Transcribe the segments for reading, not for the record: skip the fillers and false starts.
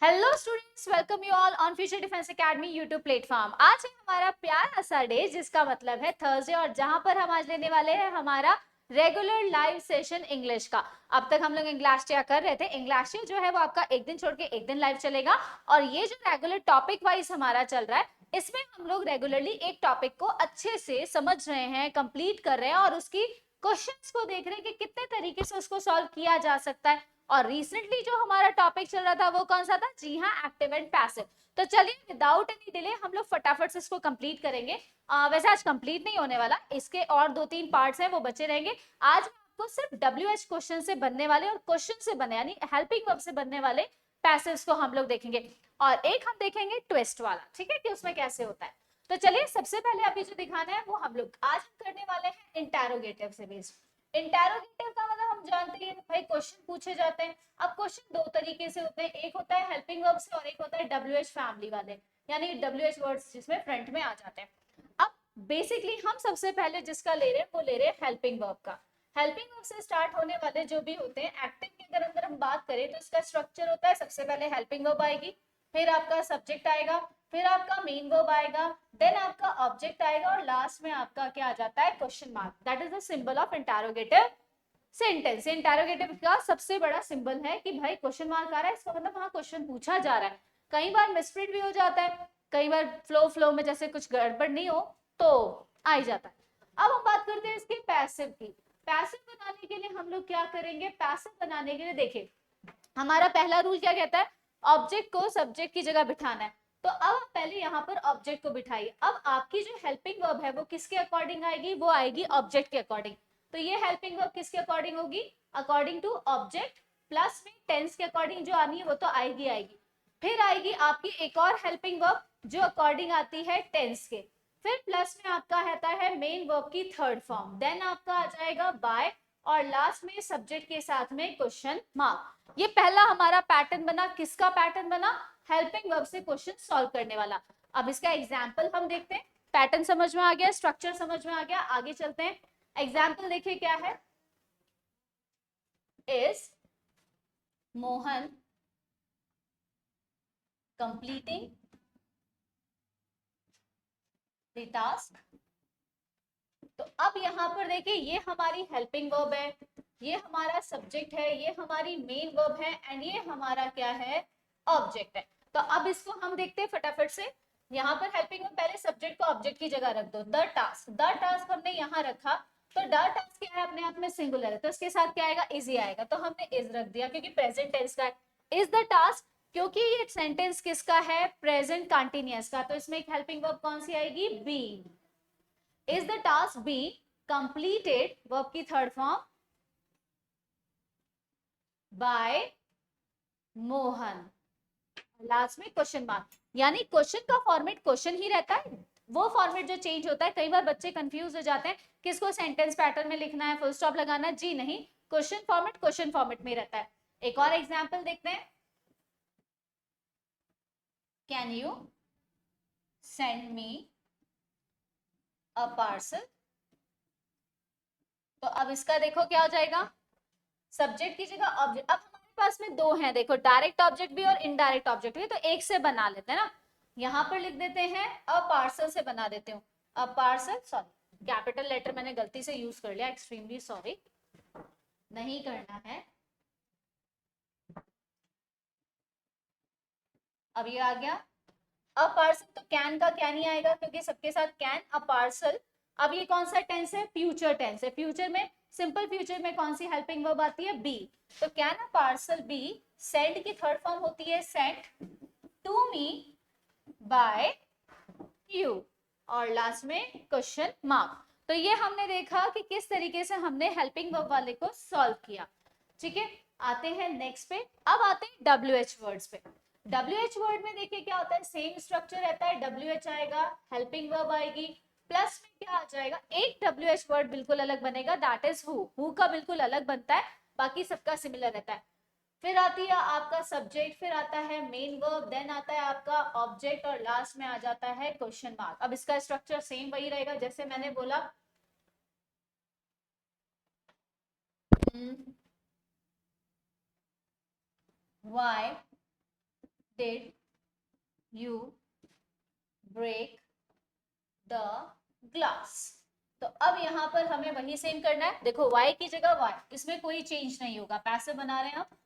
Hello students, welcome you all on future defence academy YouTube platform. आज है हमारा प्यारा सा डे जिसका मतलब है थर्सडे, और जहां पर हम आज लेने वाले हैं हमारा रेगुलर लाइव सेशन इंग्लिश का। अब तक हम लोग इंग्लिश कर रहे थे। इंग्लिश जो है वो आपका एक दिन छोड़ के एक दिन लाइव चलेगा, और ये जो रेगुलर टॉपिक वाइज हमारा चल रहा है इसमें हम लोग रेगुलरली एक टॉपिक को अच्छे से समझ रहे हैं, कंप्लीट कर रहे हैं और उसकी क्वेश्चंस को देख रहे हैं कि कितने तरीके से उसको सॉल्व किया जा सकता है। और रिसेंटली जो हमारा टॉपिक चल रहा था वो कौन सा था? जी हाँ, एक्टिव एंड पैसिव। तो चलिए विदाउट एनी डिले हम लोग फटाफट से इसको कंप्लीट करेंगे। वैसे आज कंप्लीट नहीं होने वाला, इसके और 2-3 पार्ट्स हैं वो बचे रहेंगे। आज मैं आपको सिर्फ WH क्वेश्चन से बनने वाले और क्वेश्चन से बने यानी हेल्पिंग वर्ब से बनने वाले पैसिव्स को हम लोग देखेंगे, और एक हम देखेंगे ट्विस्ट वाला, ठीक है, कि उसमें कैसे होता है। तो चलिए सबसे पहले अभी जो दिखाना है वो हम लोग आज हम करने वाले हैं इंटेरोगेटिव से बेस्ड। इंटेरोगेटिव का मतलब हम जानते हैं भाई क्वेश्चन पूछे जाते हैं। अब क्वेश्चन दो तरीके से होते हैं, एक होता है हेल्पिंग वर्ब से और एक होता है WH फैमिली वाले, यानी WH वर्ड्स जिसमें फ्रंट में आ जाते हैं। अब बेसिकली हम सबसे पहले जिसका ले रहे हैं वो ले रहे हैं हेल्पिंग वर्ब का। हेल्पिंग वर्ब से स्टार्ट होने वाले जो भी होते हैं एक्टिव के अंदर हम बात करें तो इसका स्ट्रक्चर होता है, सबसे पहले हेल्पिंग वर्ब आएगी, फिर आपका सब्जेक्ट आएगा, फिर आपका मेन वर्ब आएगा, देन आपका ऑब्जेक्ट आएगा, और लास्ट में आपका क्या आ जाता है? Question mark. That is the symbol of interrogative sentence. Interrogative का सबसे बड़ा सिंबल है कि भाई क्वेश्चन मार्क आ रहा है, इसका मतलब वहां क्वेश्चन पूछा जा रहा है। कई बार मिसप्रिंट भी हो जाता है, कई बार फ्लो में जैसे कुछ गड़बड़ नहीं हो तो आ ही जाता है। अब हम बात करते हैं इसके पैसिव की। पैसिव बनाने के लिए हम लोग क्या करेंगे? पैसिव बनाने के लिए देखिए हमारा पहला रूल क्या कहता है? ऑब्जेक्ट को सब्जेक्ट की जगह बिठाना है। तो अब आप पहले यहाँ पर ऑब्जेक्ट को बिठाइए। अब आपकी जो हेल्पिंग वर्ब है वो किसके अकॉर्डिंग आएगी? वो आएगी ऑब्जेक्ट के अकॉर्डिंग। तो ये हेल्पिंग वर्ब किसके अकॉर्डिंग होगी? अकॉर्डिंग टू ऑब्जेक्ट, प्लस में टेंस के अकॉर्डिंग जो आनी है वो तो आएगी आएगी। फिर आएगी आपकी एक और हेल्पिंग वर्ब जो अकॉर्डिंग आती है टेंस के। फिर प्लस में आपका आता है मेन वर्ब की थर्ड फॉर्म, देन आपका आ जाएगा बाय, और लास्ट में सब्जेक्ट के साथ में क्वेश्चन मार्क। ये पहला हमारा पैटर्न बना। किसका पैटर्न बना? हेल्पिंग वर्ब से क्वेश्चन सॉल्व करने वाला। अब इसका एग्जांपल हम देखते हैं। पैटर्न समझ में आ गया, स्ट्रक्चर समझ में आ गया, आगे चलते हैं। एग्जाम्पल देखिए क्या है। Is Mohan completing the task? तो अब यहाँ पर देखिए ये हमारी हेल्पिंग वर्ब है, ये हमारा सब्जेक्ट है, ये हमारी मेन वर्ब है, एंड ये हमारा क्या है? ऑब्जेक्ट है। तो अब इसको हम देखते हैं फटाफट से। यहाँ पर हेल्पिंग वर्ब पहले सब्जेक्ट को ऑब्जेक्ट की जगह रख दो। द टास्क, द टास्क हमने यहाँ रखा, तो द टास्क क्या है? अपने आप में सिंगुलर है, तो इसके साथ क्या आएगा? इज ही आएगा, तो हमने इज रख दिया क्योंकि प्रेजेंट टेंस का है। इज द टास्क, क्योंकि ये सेंटेंस किसका है? प्रेजेंट कंटिन्यूअस का, तो इसमें एक हेल्पिंग वर्ब कौन सी आएगी? Be. Is the task be completed? Verb की third form by Mohan, last में क्वेश्चन मार्क। यानी क्वेश्चन का फॉर्मेट क्वेश्चन ही रहता है, वो फॉर्मेट जो चेंज होता है। कई बार बच्चे कंफ्यूज हो जाते हैं किसको सेंटेंस पैटर्न में लिखना है, फुल स्टॉप लगाना है। जी नहीं, क्वेश्चन फॉर्मेट में रहता है। एक और एग्जांपल देखते हैं। Can you send me a parcel? तो अब इसका देखो क्या हो जाएगा? सब्जेक्ट की जगह ऑब्जेक्ट। अब हमारे पास में दो हैं, देखो, डायरेक्ट ऑब्जेक्ट भी और इनडायरेक्ट ऑब्जेक्ट भी, तो एक से बना लेते हैं ना। यहाँ पर लिख देते हैं अ पार्सल से बना देते हूँ। A parcel, sorry capital letter मैंने गलती से यूज कर लिया, एक्सट्रीमली सॉरी, नहीं करना है। अब ये आ गया अ पार्सल, तो कैन का कैन ही आएगा क्योंकि सबके साथ कैन। अ पार्सल, अब ये कौन सा टेंस है? फ्यूचर टेंस है। फ्यूचर में, सिंपल फ्यूचर में कौन सी हेल्पिंग वर्ब आती है? बी। तो can a parcel be send की थर्ड फॉर्म होती है sent to me by you, और लास्ट में क्वेश्चन मार्क। तो ये हमने देखा कि किस तरीके से हमने हेल्पिंग वर्ब वाले को सॉल्व किया। ठीक है, आते हैं नेक्स्ट पे। अब आते हैं WH वर्ड्स पे। WH वर्ड में देखिए क्या होता है, सेम स्ट्रक्चर रहता है। WH आएगा, हेल्पिंग वर्ब आएगी, प्लस में क्या आ जाएगा? एक WH वर्ड बिल्कुल अलग बनेगा, दैट इज हु का बिल्कुल अलग बनता है, बाकी सबका सिमिलर रहता है। फिर आती है आपका सब्जेक्ट, फिर आता है मेन वर्ब, देन आता है आपका ऑब्जेक्ट, और लास्ट में आ जाता है क्वेश्चन मार्क। अब इसका स्ट्रक्चर सेम वही रहेगा जैसे मैंने बोला। Why did you break the glass. तो अब यहाँ पर हमें वही सेम करना है। देखो y की जगह y, इसमें कोई चेंज नहीं होगा, पैसिव बना रहे हैं हम।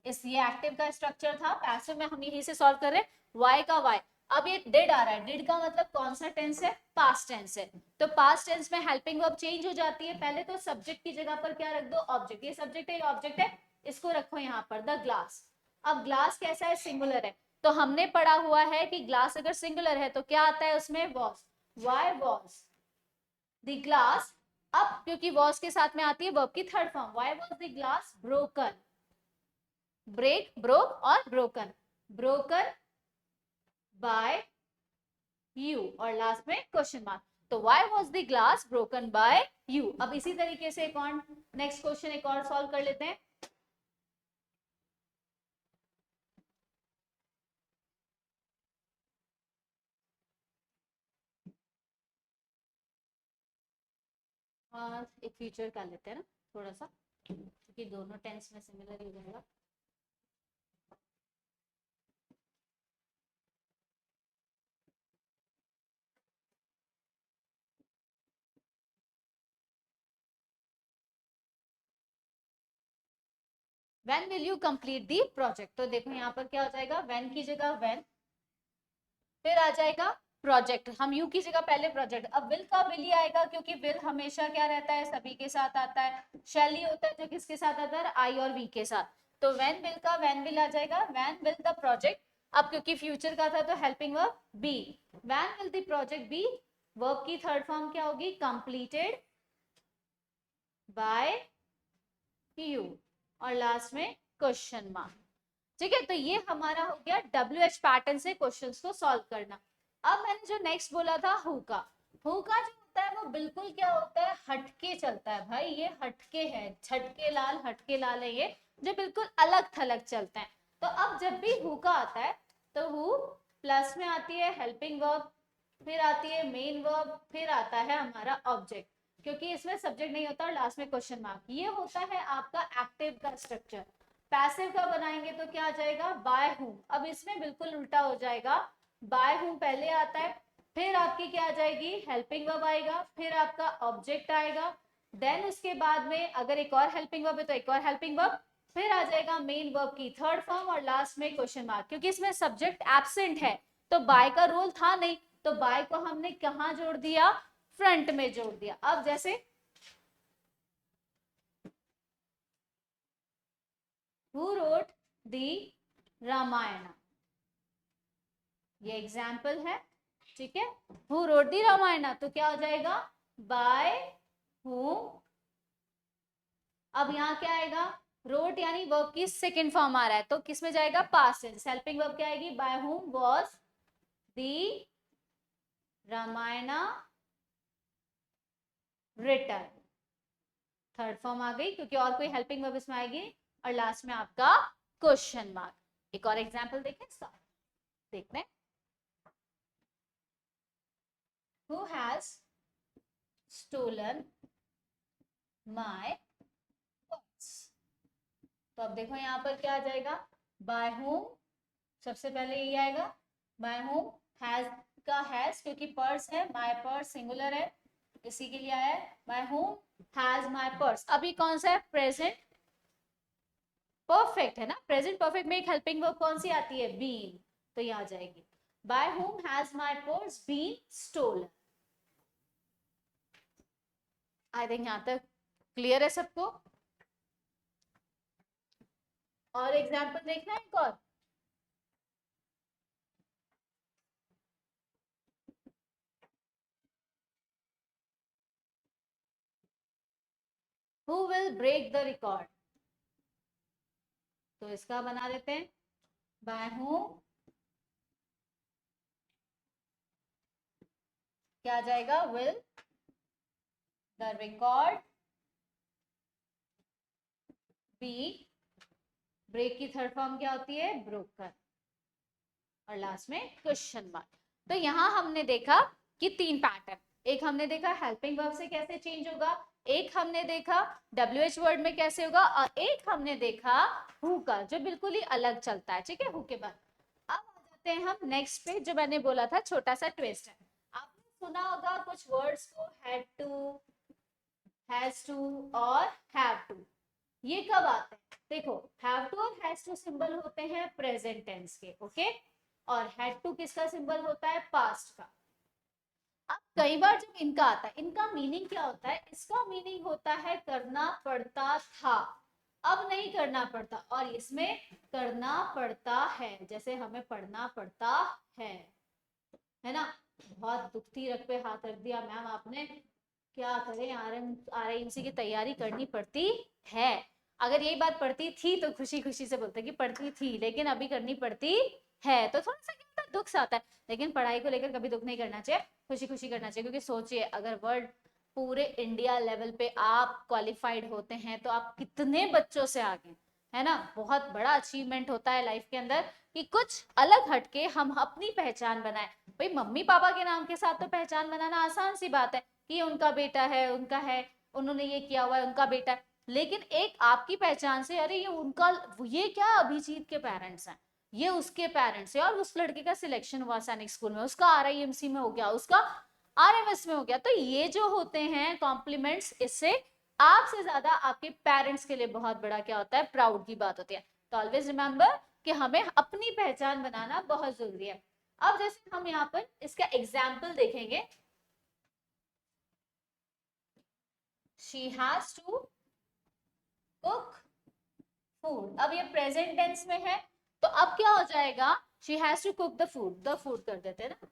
इस ये एक्टिव का स्ट्रक्चर था, पैसिव में हम यहीं से सॉल्व कर रहे हैं। y का y, अब ये डिड आ रहा है, डिड का मतलब कौन सा टेंस है, पास्ट टेंस है। तो पास्ट टेंस में हेल्पिंग वर्ब चेंज हो जाती है। पहले तो सब्जेक्ट की जगह पर क्या रख दो, ऑब्जेक्ट। ये सब्जेक्ट है, ये ऑब्जेक्ट है, इसको रखो यहाँ पर द ग्लास। अब ग्लास कैसा है, सिंगुलर है। तो हमने पढ़ा हुआ है कि ग्लास अगर सिंगुलर है तो क्या आता है उसमें, was. Y was the glass. अब क्योंकि वॉज के साथ में आती है वर्ब की third form, why was the glass broken. Break, broke और ब्रोकन, ब्रोकन बाय यू, और लास्ट में क्वेश्चन मार्क। तो why was the glass broken by you. अब इसी तरीके से एक और नेक्स्ट क्वेश्चन एक और सॉल्व कर लेते हैं। एक फ्यूचर कर लेते हैं ना थोड़ा सा, क्योंकि दोनों टेंस में सिमिलर हो जाएगा। When will you complete the project? तो देखो यहाँ पर क्या हो जाएगा, when की जगह when, फिर आ जाएगा प्रोजेक्ट। हम यू की जगह पहले प्रोजेक्ट। अब विल का विल ही आएगा, क्योंकि विल हमेशा क्या रहता है, सभी के साथ आता है। शैल ही होता है जो किसके साथ आता है, आई और वी के साथ। तो व्हेन विल का व्हेन विल आ जाएगा, व्हेन विल द प्रोजेक्ट। अब क्योंकि फ्यूचर का था तो helping verb be, when will the project be. Verb की थर्ड फॉर्म क्या होगी, कंप्लीटेड बाय यू, और लास्ट में क्वेश्चन मार्क। ठीक है, तो ये हमारा हो गया WH पैटर्न से क्वेश्चंस को सॉल्व करना। अब मैंने जो नेक्स्ट बोला था हु का, हु का जो होता है वो बिल्कुल क्या होता है, हटके चलता है भाई। ये हटके है, छटके लाल हटके लाल है, ये जो बिल्कुल अलग थलग चलते हैं। तो अब जब भी हु का आता है तो हु प्लस में आती है हेल्पिंग वर्ब, फिर आती है मेन वर्ब, फिर आता है हमारा ऑब्जेक्ट, क्योंकि इसमें सब्जेक्ट नहीं होता, और लास्ट में क्वेश्चन मार्क। ये होता है आपका एक्टिव का स्ट्रक्चर। पैसिव का बनाएंगे तो क्या आ जाएगा, बाय हूम। अब इसमें बिल्कुल उल्टा हो जाएगा, बाय हूम पहले आता है, फिर आपकी क्या आ जाएगी, हेल्पिंग वर्ब आएगा, फिर आपका ऑब्जेक्ट आएगा, देन उसके बाद में अगर एक और हेल्पिंग वर्ब है तो एक और हेल्पिंग वर्ब, फिर आ जाएगा मेन वर्ब की थर्ड फॉर्म, और लास्ट में क्वेश्चन मार्क। क्योंकि इसमें सब्जेक्ट एब्सेंट है तो बाय का रोल था नहीं, तो बाय को हमने कहाँ जोड़ दिया, फ्रंट में जोड़ दिया। अब जैसे Who wrote the रामायण, ये एग्जाम्पल है, ठीक है। Who wrote the रामायण, तो क्या हो जाएगा, by whom। अब यहाँ क्या आएगा, wrote यानी वर्ब की सेकंड फॉर्म आ रहा है, तो किस में जाएगा, पास्ट टेंस। हेल्पिंग वर्ब क्या आएगी, by whom was the Ramayana written। Third form आ गई, क्योंकि और कोई हेल्पिंग वर्ब इसमें आएगी, और लास्ट में आपका क्वेश्चन मार्क। एक और एग्जाम्पल देखें, देखते हैं। Who has stolen my purse। तो अब देखो यहाँ पर क्या आ जाएगा, by whom, सबसे पहले ये आएगा by whom, has का has, क्योंकि पर्स है, my पर्स सिंगुलर है, इसी के लिए आया है by whom has my purse। अभी कौन सा है, प्रेजेंट परफेक्ट है ना, प्रेजेंट परफेक्ट में एक हेल्पिंग वर्ब कौन सी आती है, been, तो ये आ जाएगी by whom has my purse been stolen। I think यहाँ तक क्लियर है सबको। और एग्जाम्पल देखना है एक और, Who will break the record। तो इसका बना देते हैं, by whom क्या आ जाएगा, will the record be, break की थर्ड फॉर्म क्या होती है, broken, और लास्ट में क्वेश्चन मार्क। तो यहाँ हमने देखा कि तीन पैटर्न, एक हमने देखा हेल्पिंग वर्ब से कैसे चेंज होगा, एक हमने देखा WH वर्ड में कैसे होगा, और एक हमने देखा हु का जो बिल्कुल ही अलग चलता है, ठीक है, हु के बाद। अब चलते हैं हम नेक्स्ट पे, जो मैंने बोला था छोटा सा ट्विस्ट है। आपने सुना होगा कुछ वर्ड्स को हैड टू, हैज टू और हैव टू। ये कब आते हैं? देखो, हैव टू और हैज टू सिंबल होते हैं प्रेजेंट टेंस के, ओके, और हैड टू किसका सिंबल होता है? पास्ट का। अब कई बार जब इनका आता है, इनका मीनिंग क्या होता है? इसका मीनिंग होता है करना पड़ता था, अब नहीं करना पड़ता, और इसमें करना पड़ता है, जैसे हमें पढ़ना पड़ता है ना। बहुत दुखती रख पे हाथ रख दिया मैम आपने, क्या करें, आरएमसी की तैयारी करनी पड़ती है। अगर यही बात पढ़ती थी तो खुशी खुशी से बोलते कि पढ़ती थी, लेकिन अभी करनी पड़ती है, तो थोड़ा सा क्या होता है, दुख सा आता है। लेकिन पढ़ाई को लेकर कभी दुख नहीं करना चाहिए, खुशी खुशी करना चाहिए, क्योंकि सोचिए अगर वर्ल्ड पूरे इंडिया लेवल पे आप क्वालिफाइड होते हैं तो आप कितने बच्चों से आगे, है ना। बहुत बड़ा अचीवमेंट होता है लाइफ के अंदर कि कुछ अलग हटके हम अपनी पहचान बनाए। भाई मम्मी पापा के नाम के साथ तो पहचान बनाना आसान सी बात है कि ये उनका बेटा है, उनका है, उन्होंने ये किया हुआ है, उनका बेटा है। लेकिन एक आपकी पहचान से, अरे ये उनका, ये क्या अभिजीत के पेरेंट्स हैं, ये उसके पेरेंट्स है, और उस लड़के का सिलेक्शन हुआ सैनिक स्कूल में, उसका आरआईएमसी में हो गया, उसका आरएमएस में हो गया। तो ये जो होते हैं कॉम्प्लीमेंट्स, इससे आपसे ज्यादा आपके पेरेंट्स के लिए बहुत बड़ा क्या होता है, प्राउड की बात होती है। तो ऑलवेज रिमेंबर कि हमें अपनी पहचान बनाना बहुत जरूरी है। अब जैसे हम यहाँ पर इसका एग्जाम्पल देखेंगे, she has to cook food. अब ये प्रेजेंट टेंस में है, तो अब क्या हो जाएगा, she has to cook the food कर देते हैं ना,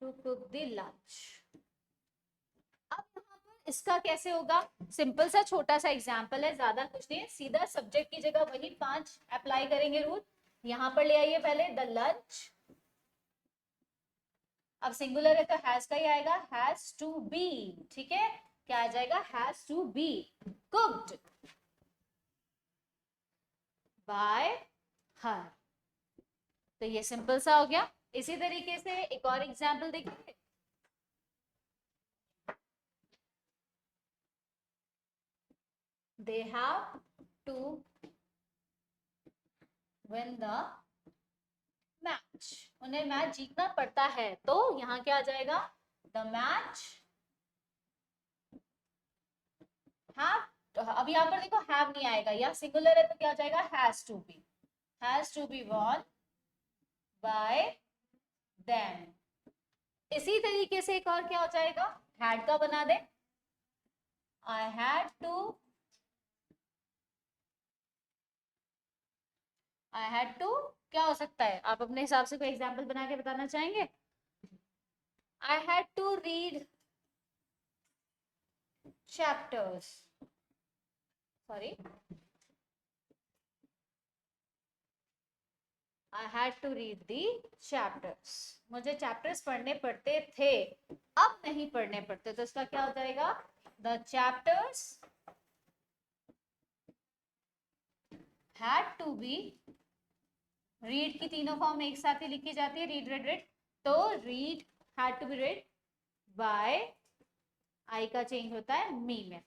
टू कुक द लंच। अब यहाँ पर इसका कैसे होगा, सिंपल सा छोटा सा एग्जाम्पल है, ज्यादा कुछ नहीं है, सीधा सब्जेक्ट की जगह वही 5 अप्लाई करेंगे रूल। यहाँ पर ले आइए पहले द लंच, अब सिंगुलर है तो हैज का ही आएगा, हैज टू बी, ठीक है, क्या आ जाएगा, has to be cooked by her. तो ये सिंपल सा हो गया। इसी तरीके से एक और एग्जाम्पल देखिए, they have to win the match, उन्हें मैच जीतना पड़ता है, तो यहाँ क्या आ जाएगा, द मैच हैव। अब यहाँ पर देखो हैव नहीं आएगा, या सिंगुलर है तो क्या आ जाएगा, has to be won by them. इसी तरीके से एक और क्या हो जाएगा, हैड का बना दे, I had to, I had to क्या हो सकता है, आप अपने हिसाब से कोई एग्जाम्पल बना के बताना चाहेंगे। I had to read chapters, sorry, I had to read the chapters, मुझे चैप्टर्स पढ़ने पड़ते थे, अब नहीं पढ़ने पड़ते, तो इसका क्या हो जाएगा, the chapters had to be, read की तीनों फॉर्म एक साथ ही लिखी जाती है, रीड रेड रेड, तो read had to be read by, I का चेंज होता है मी में।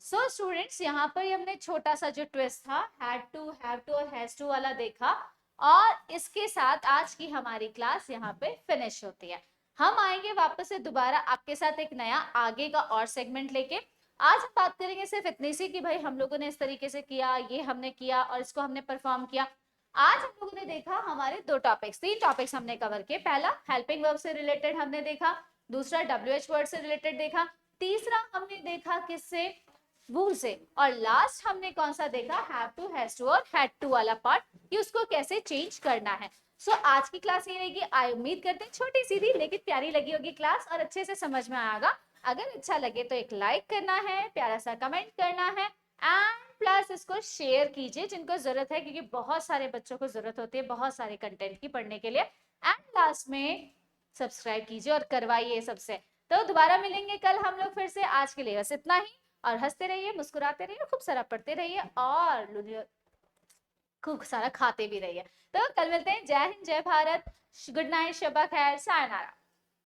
सो स्टूडेंट्स, यहाँ पर हमने छोटा सा जो ट्विस्ट था, हैड टू, हैव टू और हैज टू वाला देखा, और इसके साथ आज की हमारी क्लास यहाँ पे फिनिश होती है। हम आएंगे वापस से दोबारा आपके साथ एक नया आगे का और सेगमेंट लेके। आज हम बात करेंगे सिर्फ इतनी सी कि भाई हम लोगों ने इस तरीके से किया, ये हमने किया और इसको हमने परफॉर्म किया। आज हम लोगों ने देखा हमारे 2 टॉपिक्स, 3 टॉपिक्स हमने कवर किए। पहला हेल्पिंग वर्ब से रिलेटेड हमने देखा, दूसरा WH वर्ड से रिलेटेड देखा, तीसरा हमने देखा किससे, वो से, और लास्ट हमने कौन सा देखा, हैव टू, हैज टू और हैड टू वाला पार्ट, कि उसको कैसे चेंज करना है। सो आज की क्लास ये रहेगी। आई उम्मीद करते हैं छोटी सी थी लेकिन प्यारी लगी होगी क्लास और अच्छे से समझ में आएगा। अगर अच्छा लगे तो एक लाइक करना है, प्यारा सा कमेंट करना है, एंड प्लस इसको शेयर कीजिए जिनको जरूरत है, क्योंकि बहुत सारे बच्चों को जरूरत होती है बहुत सारे कंटेंट की पढ़ने के लिए। एंड लास्ट में सब्सक्राइब कीजिए और करवाइए सबसे। तो दोबारा मिलेंगे कल हम लोग फिर से। आज के लिए बस इतना ही, और हंसते रहिए, मुस्कुराते रहिए, खूब सारा पढ़ते रहिए और खूब सारा खाते भी रहिए। तो कल मिलते हैं। जय हिंद, जय भारत, गुड नाइट, शब्बा खैर, सायनारा।